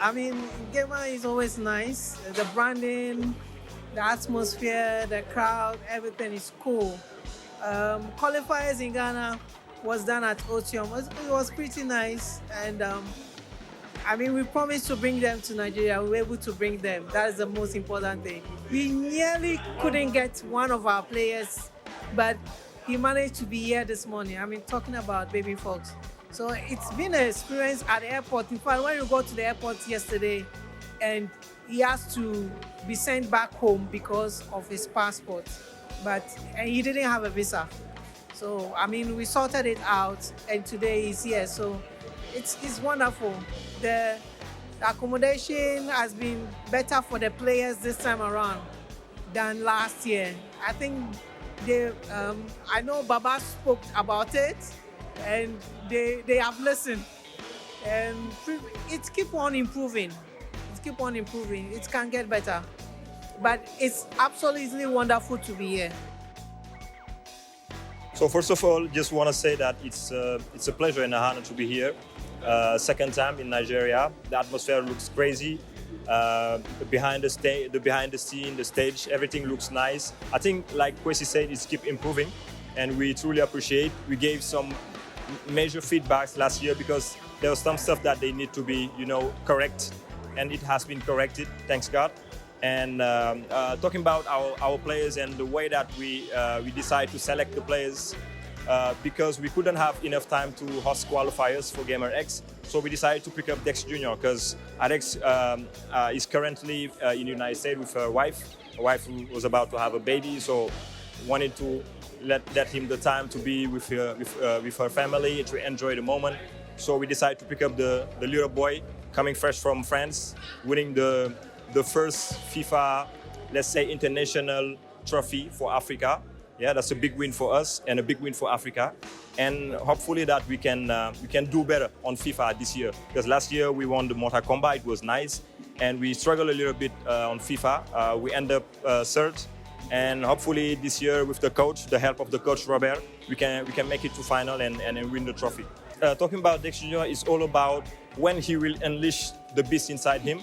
I mean, Gamr is always nice. The branding, the atmosphere, the crowd, everything is cool. Qualifiers in Ghana was done at Otium. It was pretty nice, and I mean, we promised to bring them to Nigeria. We were able to bring them. That is the most important thing. We nearly couldn't get one of our players, but he managed to be here this morning. I mean, talking about Baby Fox. So it's been an experience at the airport. In fact, when you go to the airport yesterday, and he has to be sent back home because of his passport, and he didn't have a visa. So I mean, we sorted it out, and today he's here. So it's wonderful. The accommodation has been better for the players this time around than last year. I think I know Baba spoke about it, and they have listened, and it keep on improving. It can get better, but it's absolutely wonderful to be here. So first of all, just want to say that it's a pleasure and an honor to be here. Second time in Nigeria. The atmosphere looks crazy. Behind the scene, the stage, everything looks nice. I think, like Kwesi said, it's keep improving, and we truly appreciate. We gave some major feedbacks last year because there was some stuff that they need to be, correct, and it has been corrected, thanks God. And talking about our players and the way that we decide to select the players, because we couldn't have enough time to host qualifiers for Gamr X, so we decided to pick up Dex Jr. because Alex is currently in the United States with a wife who was about to have a baby, so wanted to let him the time to be with her family, to enjoy the moment. So we decided to pick up the little boy coming fresh from France, winning the first FIFA, let's say, international trophy for Africa. Yeah, that's a big win for us and a big win for Africa. And hopefully that we can do better on FIFA this year. Because last year we won the Mortal Kombat, it was nice. And we struggled a little bit on FIFA. We end up third. And hopefully this year with the help of the coach Robert, we can make it to final and win the trophy. Talking about Dex Jr. is all about when he will unleash the beast inside him.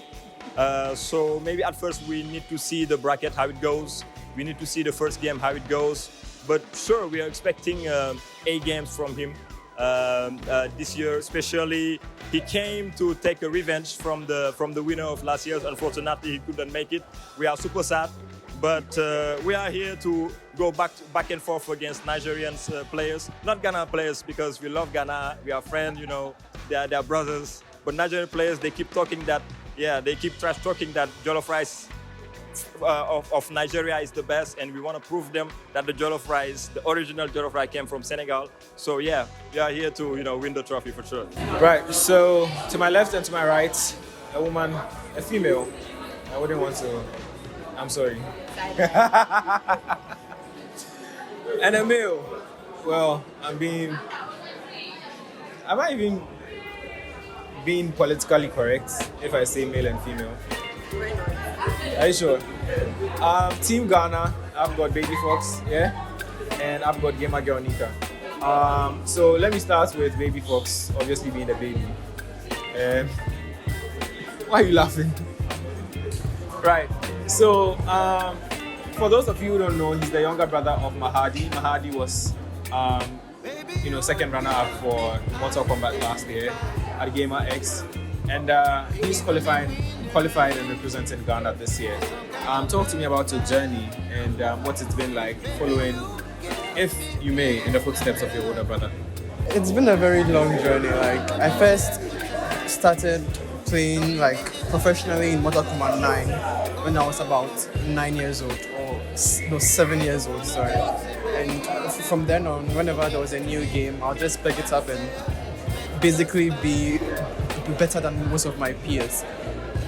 So maybe at first we need to see the bracket, how it goes. We need to see the first game, how it goes. But sure, we are expecting A games from him this year. Especially, he came to take a revenge from the winner of last year. Unfortunately, he couldn't make it. We are super sad. But we are here to go back and forth against Nigerian players. Not Ghana players, because we love Ghana. We are friends, they are brothers. But Nigerian players, they keep talking that, they keep trash talking that jollof rice of Nigeria is the best, and we want to prove them that the jollof rice, the original jollof rice, came from Senegal. So we are here to win the trophy for sure. Right. So to my left and to my right, a woman, a female. I wouldn't want to. I'm sorry. And a male. Well, am I even being politically correct if I say male and female? Are you sure? Team Ghana, I've got Baby Fox, and I've got Gamr X. So let me start with Baby Fox, obviously being the baby. Why are you laughing? Right. So for those of you who don't know, he's the younger brother of Mahadi. Mahadi was second runner-up for Mortal Kombat last year at Gamr X, and he's qualified and representing Ghana this year. Talk to me about your journey and what it's been like following, if you may, in the footsteps of your older brother. It's been a very long journey. Like, I first started playing professionally in Mortal Kombat 9 when I was about 9 years old, or no, 7 years old, sorry. And from then on, whenever there was a new game, I'll just pick it up and basically be better than most of my peers.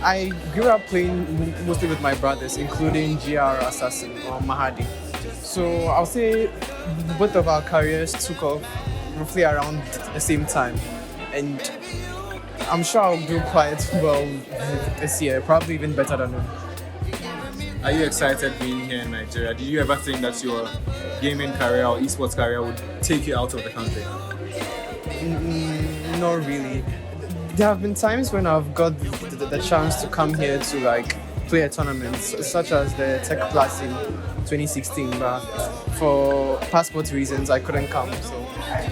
I grew up playing mostly with my brothers, including GR Assassin or Mahadi. So I'll say both of our careers took off roughly around the same time. And I'm sure I'll do quite well this year, probably even better than him. Are you excited being here in Nigeria? Did you ever think that your gaming career or esports career would take you out of the country? Not really. there have been times when I've got the chance to come here to like play a tournament, such as the Tech Plus in 2016, but for passport reasons I couldn't come. So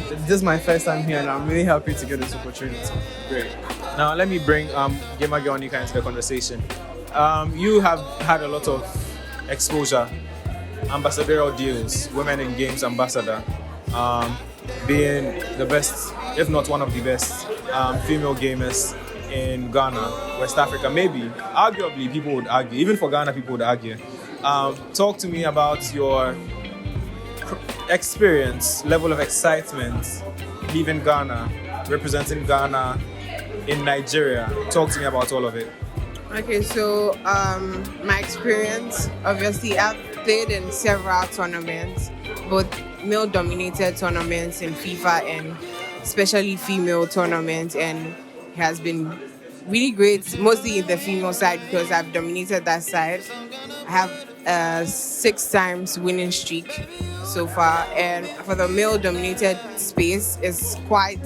this is my first time here, and I'm really happy to get this opportunity. Great. Now let me bring Gamr X into the conversation. You have had a lot of exposure, ambassadorial deals, Women in Games ambassador, being the best, if not one of the best, female gamers in Ghana, West Africa, maybe. Arguably, people would argue. Even for Ghana, people would argue. Talk to me about your experience, level of excitement, leaving Ghana, representing Ghana in Nigeria. Talk to me about all of it. Okay, so my experience, obviously I've played in several tournaments, both male-dominated tournaments in FIFA and especially female tournaments, and it has been really great, mostly in the female side because I've dominated that side. I have a 6 times winning streak so far, and for the male-dominated space, it's quite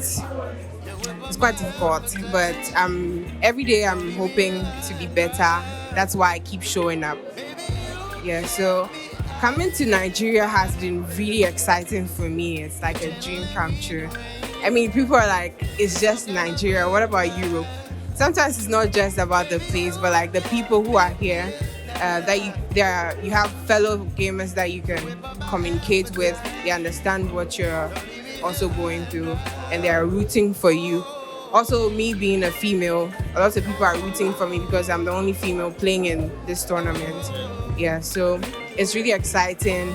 difficult, but every day I'm hoping to be better. That's why I keep showing up. Yeah, so coming to Nigeria has been really exciting for me. It's like a dream come true. I mean, people are like, it's just Nigeria. What about Europe? Sometimes it's not just about the place, but like the people who are here. You have fellow gamers that you can communicate with. They understand what you're also going through, and they are rooting for you. Also, me being a female, a lot of people are rooting for me because I'm the only female playing in this tournament. Yeah, so it's really exciting.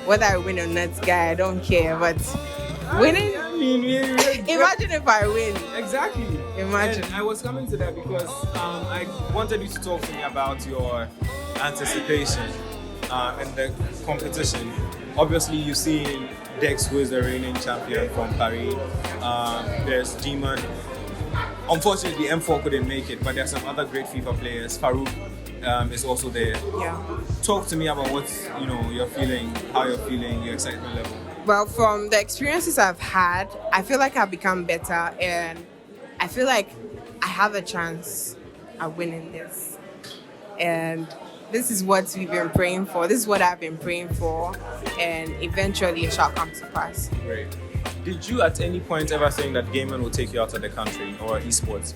Whether I win or not, guy, I don't care. But winning, imagine if I win. Exactly. Imagine. And I was coming to that because I wanted you to talk to me about your anticipation in the competition. Obviously, you've seen Dex, who is the reigning champion from Paris. There's G-Man. Unfortunately, M4 couldn't make it, but there's some other great FIFA players. Farouk is also there. Yeah. Talk to me about what you're feeling, how you're feeling, your excitement level. Well, from the experiences I've had, I feel like I've become better, and I feel like I have a chance at winning this. And this is what we've been praying for. This is what I've been praying for, and eventually it shall come to pass. Great. Did you at any point ever think that gaming will take you out of the country or esports?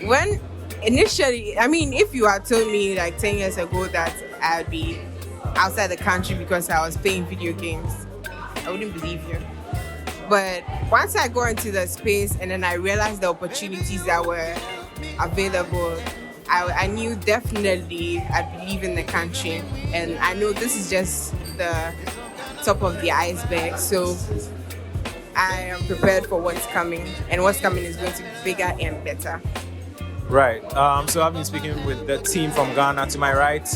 When initially, I mean, if you had told me like 10 years ago that I'd be outside the country because I was playing video games, I wouldn't believe you. But once I got into the space and then I realized the opportunities that were available, I knew definitely I'd be leaving the country, and I know this is just the top of the iceberg. So I am prepared for what's coming, and what's coming is going to be bigger and better. Right. So I've been speaking with the team from Ghana. To my right,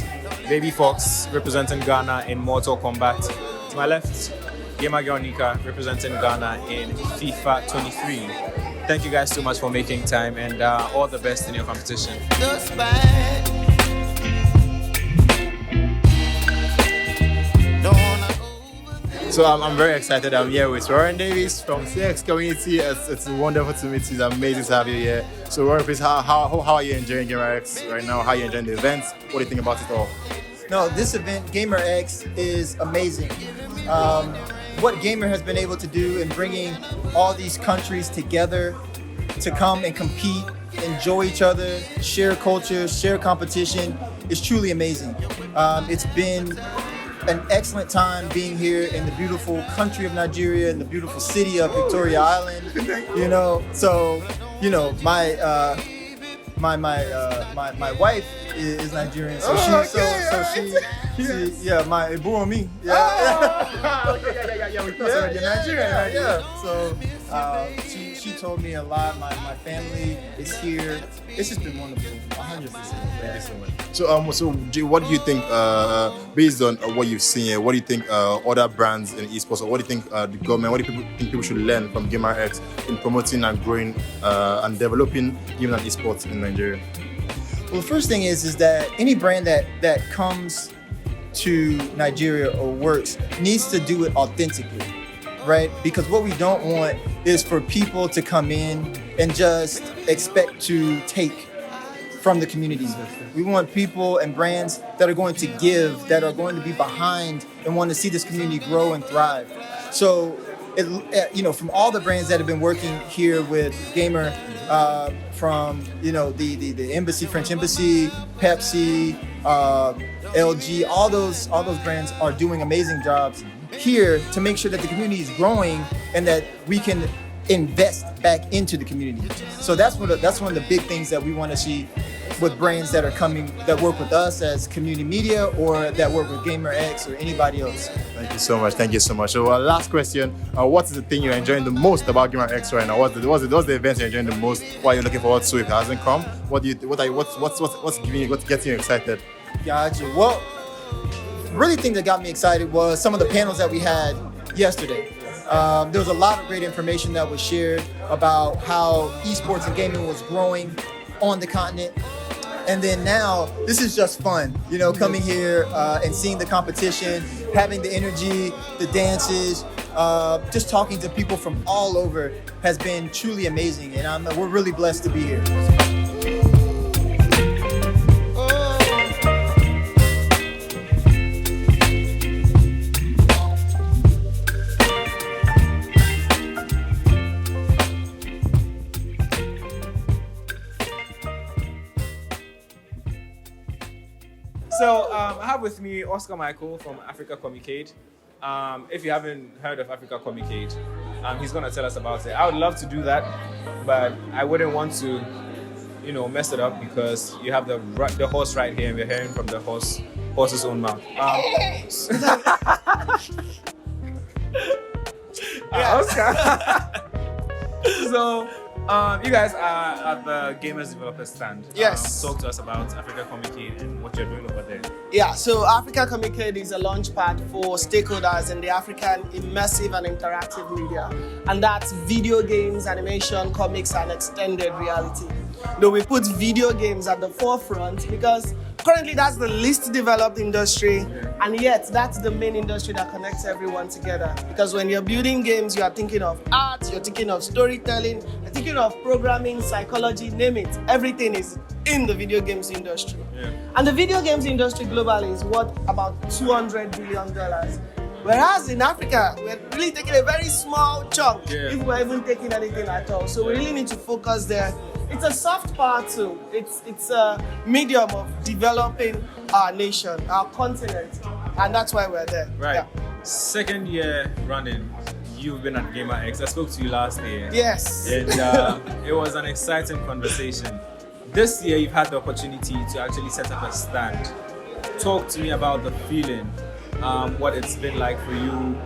Baby Fox representing Ghana in Mortal Kombat. To my left, Gamr X representing Ghana in FIFA 23. Thank you guys so much for making time, and all the best in your competition. So I'm very excited. I'm here with Warren Davis from CX Community. It's wonderful to meet you. It's amazing to have you here. So Warren, please, how are you enjoying Gamr X right now? How are you enjoying the events? What do you think about it all? No, this event, Gamr X, is amazing. What Gamr has been able to do in bringing all these countries together to come and compete, enjoy each other, share culture, share competition is truly amazing. It's been an excellent time being here in the beautiful country of Nigeria, in the beautiful city of Victoria Island. My wife is Nigerian, so my Ebu on me. Nigerian. So she told me a lot. My family is here. It's just been wonderful. 100%. Thank you so much. So what do you think, based on what you've seen here, what do you think other brands in esports, or what do you think the government, what do you think people should learn from Gamr X in promoting and growing and developing gaming and esports in Nigeria? Well, the first thing is that any brand that comes to Nigeria or works needs to do it authentically, right? Because what we don't want is for people to come in and just expect to take from the community. We want people and brands that are going to give, that are going to be behind and want to see this community grow and thrive. So, from all the brands that have been working here with Gamr, from the embassy, French embassy, Pepsi, LG, all those brands are doing amazing jobs here to make sure that the community is growing and that we can invest back into the community. So that's one of the big things that we want to see with brands that are coming, that work with us as community media or that work with Gamr X or anybody else. Thank you so much. Thank you so much. So, last question: what is the thing you're enjoying the most about Gamr X right now? What's the events you're enjoying the most? What are you looking forward to if it hasn't come? What's getting you excited? Gotcha. Well, really thing that got me excited was some of the panels that we had yesterday. There was a lot of great information that was shared about how esports and gaming was growing on the continent. And then now, this is just fun, coming here and seeing the competition, having the energy, the dances, just talking to people from all over has been truly amazing. And we're really blessed to be here. So I have with me Oscar Michael from Africa Comicade. If you haven't heard of Africa Comicade, he's going to tell us about it. I would love to do that, but I wouldn't want to, mess it up because you have the horse right here and we're hearing from the horse's own mouth. Oscar. So, you guys are at the Gamers Developer stand. Yes. Talk to us about Africa Comicade and what you're doing over there. Yeah, so Africa Comicade is a launchpad for stakeholders in the African immersive and interactive media. And that's video games, animation, comics, and extended reality. Though we put video games at the forefront because currently that's the least developed industry, and yet that's the main industry that connects everyone together. Because when you're building games, you are thinking of art, you're thinking of storytelling, you're thinking of programming, psychology, name it. Everything is in the video games industry. Yeah. And the video games industry globally is worth about $200 billion. Whereas in Africa, we're really taking a very small chunk, if we're even taking anything at all. So we really need to focus there. It's a soft power tool. It's a medium of developing our nation, our continent, and that's why we're there. Right. Yeah. Second year running, you've been at Gamr X. I spoke to you last year. Yes. And it was an exciting conversation. This year, you've had the opportunity to actually set up a stand. Talk to me about the feeling, what it's been like for you,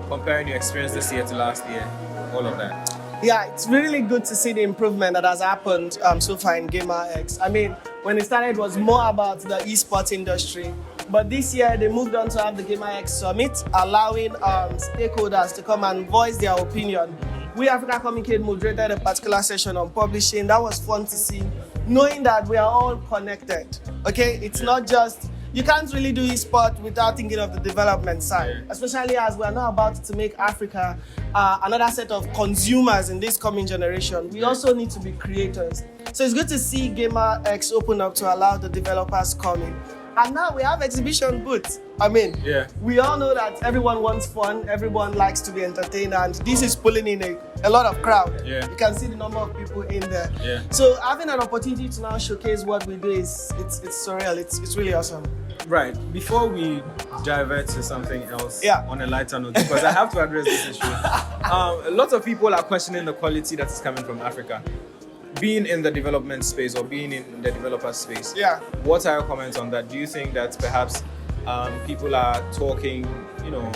comparing your experience this year to last year, all of that. Yeah, it's really good to see the improvement that has happened so far in Gamr X. I mean, when it started, it was more about the esports industry. But this year, they moved on to have the Gamr X Summit, allowing stakeholders to come and voice their opinion. We, Africa Comicade, moderated a particular session on publishing. That was fun to see, knowing that we are all connected. Okay, it's not just, you can't really do esports without thinking of the development side, especially as we are now about to make Africa another set of consumers in this coming generation. We also need to be creators. So it's good to see Gamr X open up to allow the developers come in. And now we have exhibition booths. I mean, we all know that everyone wants fun, everyone likes to be entertained, and this is pulling in a lot of crowd. You can see the number of people in there. So having an opportunity to now showcase what we do it's surreal. It's really awesome. Right. Before we divert to something else on a lighter note, because I have to address this issue. A lot of people are questioning the quality that is coming from Africa. Being in the development space or being in the developer space. What are your comments on that? Do you think that perhaps people are talking,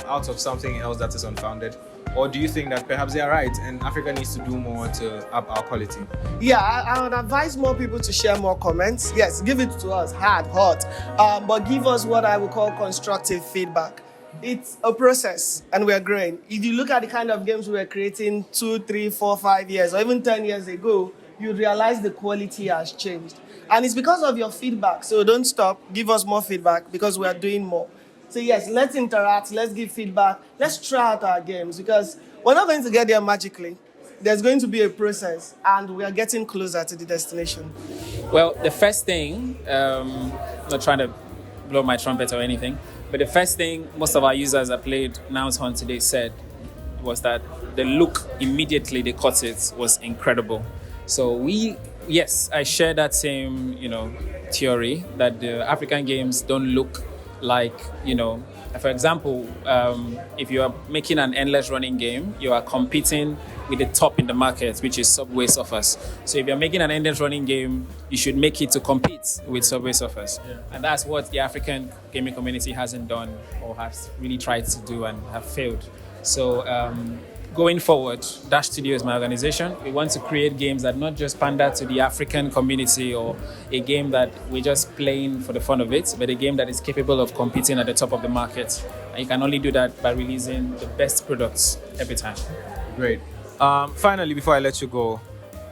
out of something else that is unfounded? Or do you think that perhaps they are right and Africa needs to do more to up our quality? Yeah, I would advise more people to share more comments. Yes, give it to us, hard, hot, but give us what I would call constructive feedback. It's a process and we're growing. If you look at the kind of games we were creating 2, 3, 4, 5 years or even 10 years ago, you realize the quality has changed. And it's because of your feedback. So don't stop, give us more feedback because we are doing more. So yes, let's interact, let's give feedback, let's try out our games because we're not going to get there magically. there's going to be a process, and we are getting closer to the destination. Well, the first thing, not trying to blow my trumpet or anything, but the first thing most of our users that played Nouns Hunt today said was that the look immediately they caught it was incredible. So yes, I share that same, theory that the African games don't look like, for example, if you are making an endless running game, you are competing with the top in the market, which is Subway Surfers. So if you're making an endless running game, you should make it to compete with Subway Surfers. Yeah. And that's what the African gaming community hasn't done or has really tried to do and have failed. So going forward, Dash Studio is my organization. We want to create games that not just pander to the African community or a game that we're just playing for the fun of it, but a game that is capable of competing at the top of the market. And you can only do that by releasing the best products every time. Great. Finally, before I let you go,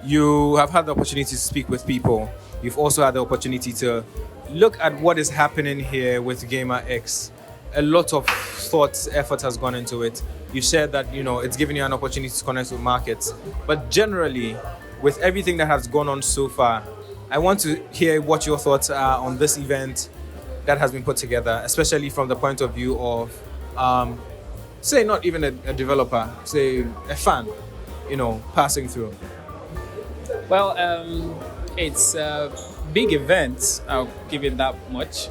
you have had the opportunity to speak with people. You've also had the opportunity to look at what is happening here with Gamr X. A lot of thought, effort has gone into it. You said that, it's given you an opportunity to connect with markets. But generally, with everything that has gone on so far, I want to hear what your thoughts are on this event that has been put together, especially from the point of view of, say, not even a developer, say, a fan, passing through. Well, it's a big event, I'll give it that much.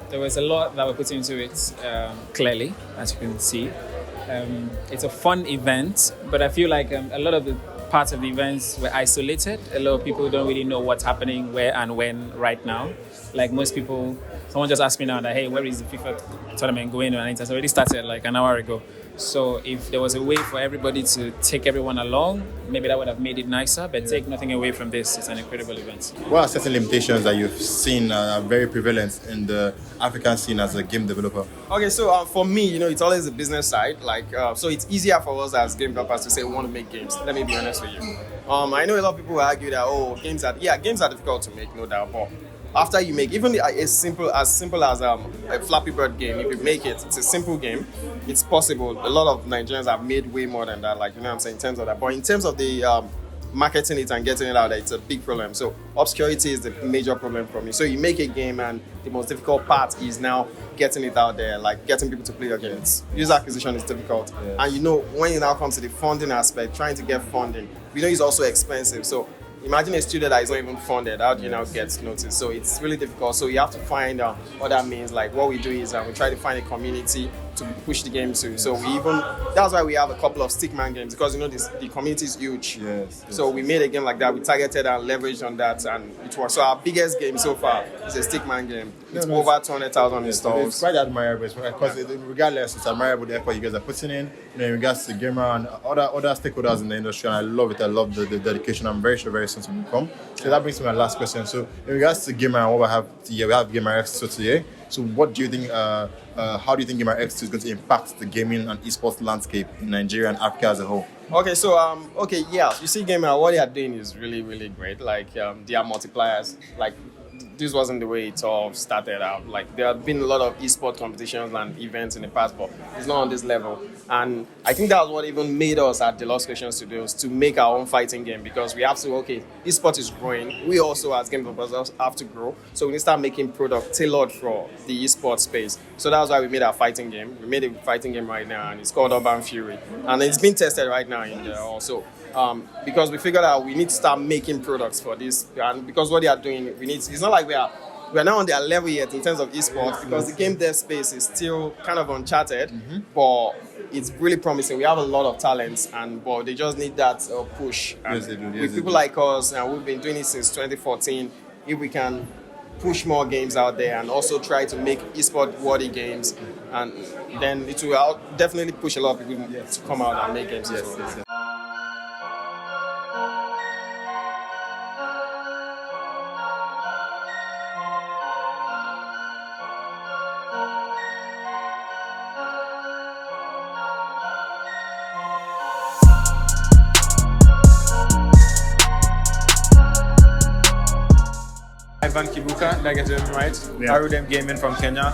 There was a lot that were put into it, clearly, as you can see. It's a fun event, but I feel like a lot of the parts of the events were isolated. A lot of people don't really know what's happening, where and when right now. Like most people, someone just asked me now that, hey, where is the FIFA tournament going on? And it has already started like an hour ago. So if there was a way for everybody to take everyone along, maybe that would have made it nicer, but take nothing away from this. It's an incredible event. What are certain limitations that you've seen are very prevalent in the African scene as a game developer? Okay, so for me, it's always the business side. So it's easier for us as game developers to say we want to make games. Let me be honest with you. I know a lot of people will argue that, games are difficult to make, no doubt, but after you make even as simple as a Flappy Bird game, if you make it, it's a simple game. It's possible. A lot of Nigerians have made way more than that, what I'm saying, in terms of that. But in terms of the marketing it and getting it out there, it's a big problem. So obscurity is the major problem for me. So you make a game and the most difficult part is now getting it out there, getting people to play your games. User acquisition is difficult. Yeah. And when you now come to the funding aspect, trying to get funding, it's also expensive. So imagine a studio that is not even funded. How do you now get noticed? So it's really difficult. So you have to find what that means. What we do is we try to find a community to push the game to. So that's why we have a couple of Stickman games, because the community is huge. Yes. So we made a game like that. We targeted and leveraged on that, and it was. So our biggest game so far is a Stickman game. It's over 200,000 installs. It's quite admirable, because regardless, it's admirable the effort you guys are putting in regards to Gamr and other stakeholders in the industry, and I love it. I love the dedication. I'm very sure very soon to come. So that brings me to my last question. So in regards to Gamr and what we have today, we have Gamr X today. So what do you think, how do you think Gamr X is going to impact the gaming and esports landscape in Nigeria and Africa as a whole? Okay, so, you see Gamr, what they are doing is really, really great. They are multipliers. This wasn't the way it all started out. There have been a lot of esports competitions and events in the past, but it's not on this level. And I think that was what even made us at Deluxe Creation Studios to make our own fighting game, because we have to, esports is growing. We also, as game developers, have to grow. So we need to start making products tailored for the esports space. So that's why we made our fighting game. We made a fighting game right now, and it's called Urban Fury. And it's being tested right now in there also. Because we figured out we need to start making products for this, and because what they are doing, it's not like we are not on their level yet in terms of esports, because the game dev space is still kind of uncharted, but it's really promising. We have a lot of talents, but they just need that push. Yes, they do. With people like us, and we've been doing it since 2014, if we can push more games out there and also try to make esport worthy games, and then it will definitely push a lot of people to come out and make games. Yes. Ivan Kibuka, did I get it right? Yeah. Arudem Gaming from Kenya.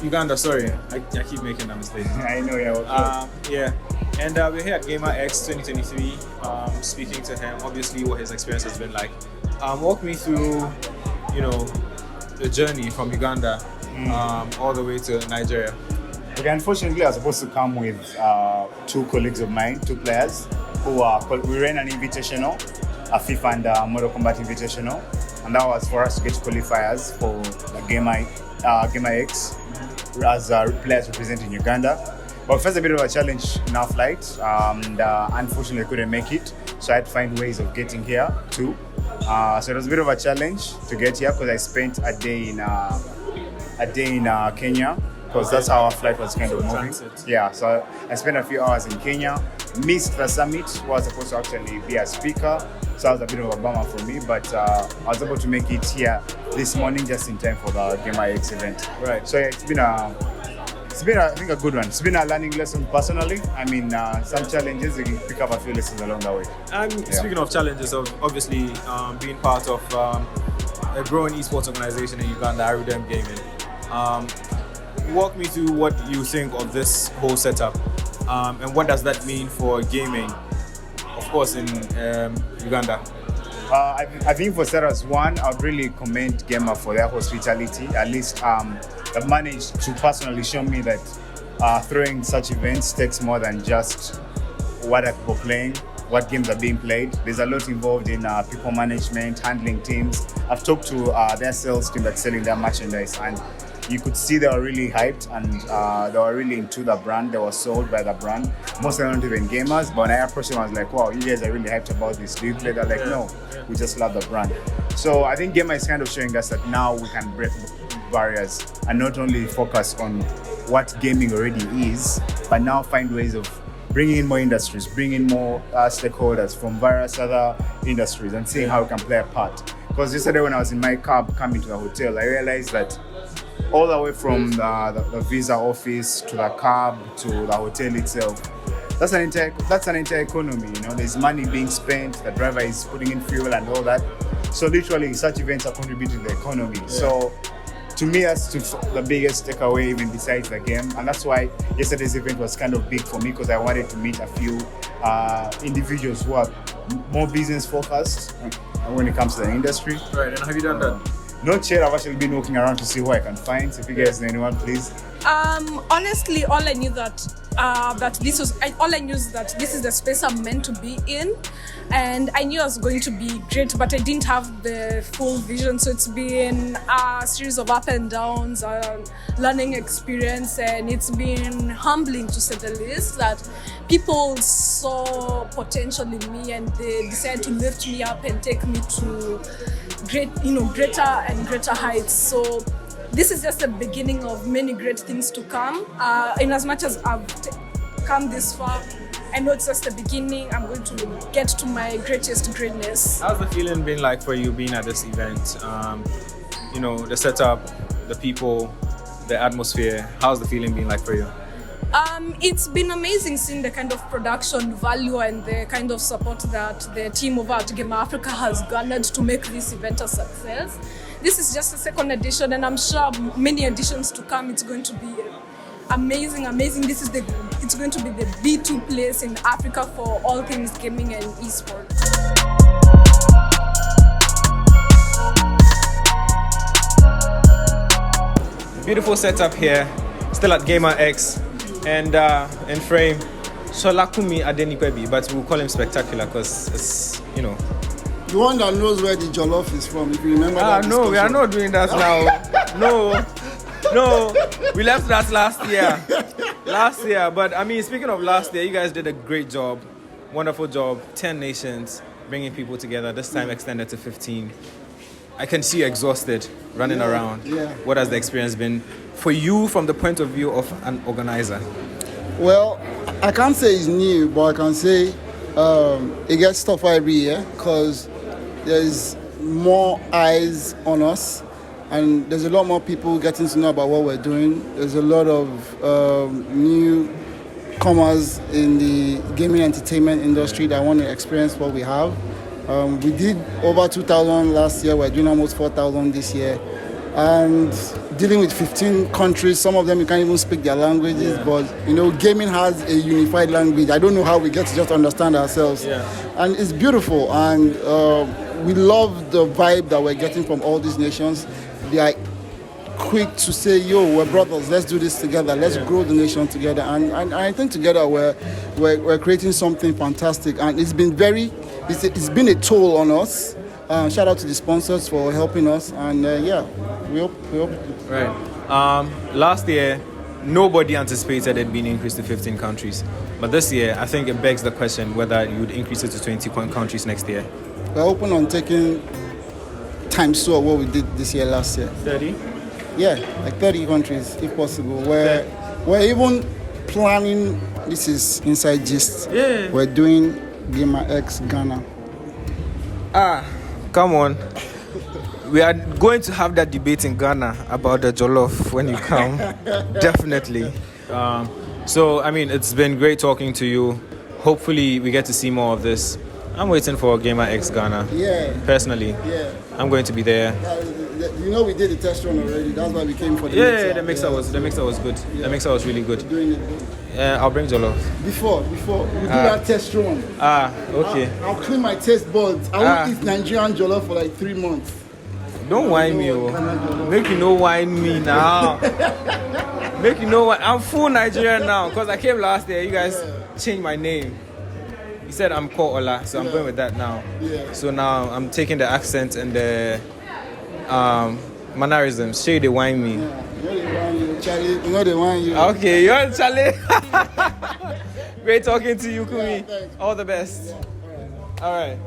Uganda, sorry. I keep making that mistake. I know, yeah. Yeah. And we're here at Gamr X 2023, speaking to him, obviously what his experience has been like. Walk me through, the journey from Uganda all the way to Nigeria. Okay, unfortunately, I was supposed to come with two colleagues of mine, two players, we ran an invitational, a FIFA and Mortal Kombat invitational, and that was for us to get qualifiers for the Gamr X as players representing Uganda. But first, a bit of a challenge in our flight, and unfortunately, couldn't make it. So I had to find ways of getting here too. So it was a bit of a challenge to get here because I spent a day in Kenya, because that's how our flight was kind of moving. Yeah, so I spent a few hours in Kenya, missed the summit, was supposed to actually be a speaker. So that was a bit of a bummer for me, but I was able to make it here this morning just in time for the Gamr X event. Right. So yeah, it's been I think a good one. It's been a learning lesson personally. I mean, some challenges, you can pick up a few lessons along the way. Speaking of challenges, obviously being part of a growing esports organization in Uganda, Arudem Gaming. Walk me through what you think of this whole setup, and what does that mean for gaming, of course, in Uganda? I think for starters, one, I would really commend Gamr for their hospitality. At least they've managed to personally show me that throwing such events takes more than just what are people playing, what games are being played. There's a lot involved in people management, handling teams. I've talked to their sales team that's selling their merchandise, and you could see they were really hyped and they were really into the brand. They were sold by the brand. Most of them aren't even gamers, but when I approached them, I was like, wow, you guys are really hyped about this. Do you play? They're like, no, we just love the brand. So I think Gamr is kind of showing us that now we can break barriers and not only focus on what gaming already is, but now find ways of bringing in more industries, bringing in more stakeholders from various other industries and seeing how we can play a part. Because yesterday when I was in my cab coming to the hotel, I realized that all the way from the visa office to the cab to the hotel itself, that's an entire economy. There's money being spent, the driver is putting in fuel and all that. So literally such events are contributing to the economy. Yeah. So to me, that's the biggest takeaway even besides the game. And that's why yesterday's event was kind of big for me, because I wanted to meet a few individuals who are more business focused when it comes to the industry. Right, and have you done that? Not yet. I've actually been looking around to see who I can find. So if you guys know anyone, please. Honestly, all I knew is that this is the space I'm meant to be in, and I knew I was going to be great, but I didn't have the full vision. So it's been a series of up and downs, learning experience, and it's been humbling to say the least that people saw potential in me and they decided to lift me up and take me to greater and greater heights. So this is just the beginning of many great things to come. In as much as I've come this far, I know it's just the beginning. I'm going to get to my greatest greatness. How's the feeling been like for you being at this event? The setup, the people, the atmosphere. How's the feeling been like for you? It's been amazing seeing the kind of production value and the kind of support that the team over at Gamr Africa has garnered to make this event a success. This is just a second edition, and I'm sure many editions to come, it's going to be amazing. It's going to be the B2 place in Africa for all things gaming and esports. Beautiful setup here, still at Gamr X, and in frame, Solakumi Adenikwebi, but we'll call him Spectacular because it's, The one that knows where the jollof is from, if you remember that No, we are not doing that now. No, we left that last year. But I mean, speaking of last year, you guys did a great job, wonderful job, 10 nations, bringing people together, this time extended to 15. I can see you exhausted, running around. Yeah. What has the experience been for you from the point of view of an organizer? Well, I can't say it's new, but I can say it gets tougher every year because there's more eyes on us and there's a lot more people getting to know about what we're doing. There's a lot of newcomers in the gaming entertainment industry that want to experience what we have. We did over 2,000 last year. We're doing almost 4,000 this year. and dealing with 15 countries. Some of them you can't even speak their languages, but gaming has a unified language. I don't know how we get to just understand ourselves. And it's beautiful, and we love the vibe that we're getting from all these nations. They are quick to say, yo, we're brothers, let's do this together, let's grow the nation together. And I think together we're creating something fantastic, and it's been a toll on us. Shout out to the sponsors for helping us, and we hope. Right. Last year, nobody anticipated it being increased to 15 countries. But this year, I think it begs the question whether you would increase it to 20 countries next year. We're open on taking times 2 of what we did this year, last year. 30? Yeah, like 30 countries, if possible. We're even planning, this is inside gist. Yeah. We're doing Gamr X Ghana. Come on. We are going to have that debate in Ghana about the jollof when you come. Definitely. So, I mean, it's been great talking to you. Hopefully, we get to see more of this. I'm waiting for Gamr X Ghana. Yeah. Personally. Yeah. I'm going to be there. We did the test run already. That's why we came for the mixer. The mixer was good. Yeah. The mixer was really good. Doing it good. I'll bring jollof. Before we do that test run. Okay. I'll clean my taste buds. I won't eat Nigerian jollof for like 3 months. Don't whine me, make you no whine me now. Make you know what I'm full Nigerian now, because I came last year. You guys changed my name. You said I'm called Ola, so I'm going with that now. Yeah. So now I'm taking the accent and the mannerisms. Show you they whine me. Charlie, they whine you. Okay, you're Charlie. Great talking to you, Kumi. All the best. All right.